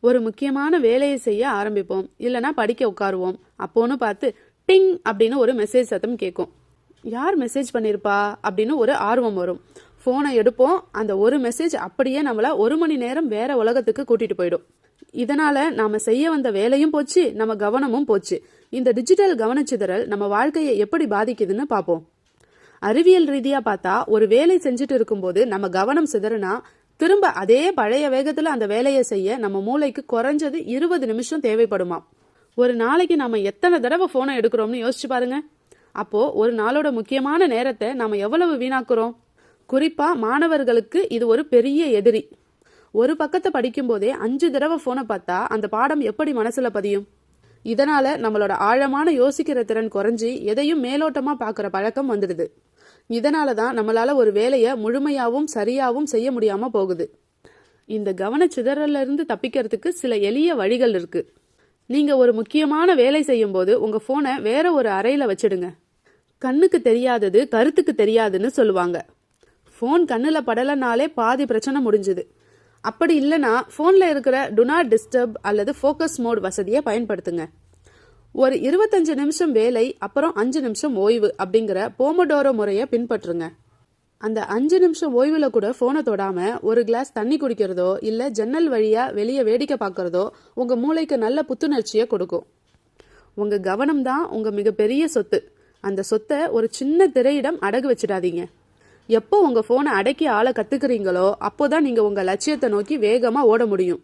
ஒரு முக்கியமான வேலையை செய்ய ஆரம்பிப்போம், இல்லனா படிக்க உட்காருவோம். அப்போன்னு பார்த்து டிங் அப்படின்னு ஒரு மெசேஜ் சத்தம் கேட்கும். யார் மெசேஜ் பண்ணிருப்பா அப்படின்னு ஒரு ஆர்வம் வரும். போனை எடுப்போம். அந்த ஒரு மெசேஜ் அப்படியே நம்மள 1 மணி நேரம் வேற உலகத்துக்கு கூட்டிட்டு போயிடும். இதனால நாம செய்ய வந்த வேலையும் போச்சு, நம்ம கவனமும் போச்சு. இந்த டிஜிட்டல் கவனச்சிதறல் நம்ம வாழ்க்கையை எப்படி பாதிக்குதுன்னு பார்ப்போம். அறிவியல் ரீதியா பார்த்தா, ஒரு வேலை செஞ்சுட்டு இருக்கும்போது நம்ம கவனம் சிதறனா திரும்ப அதே பழைய வேகத்துல அந்த வேலையை செய்ய நம்ம மூளைக்கு குறைஞ்சது 20 நிமிஷம் தேவைப்படுமா. ஒரு நாளைக்கு நாம எத்தனை தடவை போனை எடுக்கிறோம்னு யோசிச்சு பாருங்க. அப்போ ஒரு நாளோட முக்கியமான நேரத்தை நாம எவ்வளவு வீணாக்குறோம். குறிப்பா மாணவர்களுக்கு இது ஒரு பெரிய எதிரி. ஒரு பக்கத்தை படிக்கும் போதே 5 தடவை போனை பார்த்தா அந்த பாடம் எப்படி மனசுல பதியும். இதனால நம்மளோட ஆழமான யோசிக்கிற திறன் குறைஞ்சி எதையும் மேலோட்டமா பாக்குற பழக்கம் வந்துடுது. இதனாலதான் நம்மளால ஒரு வேலையை முழுமையாவும் சரியாவும் செய்ய முடியாம போகுது. இந்த கவனச்சிதறல்ல இருந்து தப்பிக்கிறதுக்கு சில எளிய வழிகள் இருக்கு. நீங்க ஒரு முக்கியமான வேலை செய்யும் போது உங்க போனை வேற ஒரு அறையில வச்சிடுங்க. கண்ணுக்கு தெரியாதது கருத்துக்கு தெரியாதுன்னு சொல்லுவாங்க. போன் கண்ணுல படலனாலே பாதி பிரச்சனை முடிஞ்சுது. அப்படி இல்லைன்னா போன்ல இருக்கிற டு நாட் டிஸ்டர்ப் அல்லது ஃபோக்கஸ் மோட் வசதியை பயன்படுத்துங்க. ஒரு 25 நிமிஷம் வேலை, அப்புறம் 5 நிமிஷம் ஓய்வு அப்படிங்கிற போமோடோரோ முறையை பின்பற்றுங்க. அந்த 5 நிமிஷம் ஓய்வுல கூட போனை தொடாம ஒரு கிளாஸ் தண்ணி குடிக்கிறதோ இல்ல ஜன்னல் வழியா வெளியே வேடிக்கை பார்க்கறதோ உங்க மூளைக்கு நல்ல புத்துணர்ச்சியை கொடுக்கும். உங்க கவனம் தான் உங்க மிகப்பெரிய சொத்து. அந்த சொத்தை ஒரு சின்ன திரையிடம் அடகு வச்சிடாதீங்க. எப்போ உங்க போனை அடக்கி ஆள கத்துக்கிறீங்களோ அப்போதான் நீங்க உங்க லட்சியத்தை நோக்கி வேகமா ஓட முடியும்.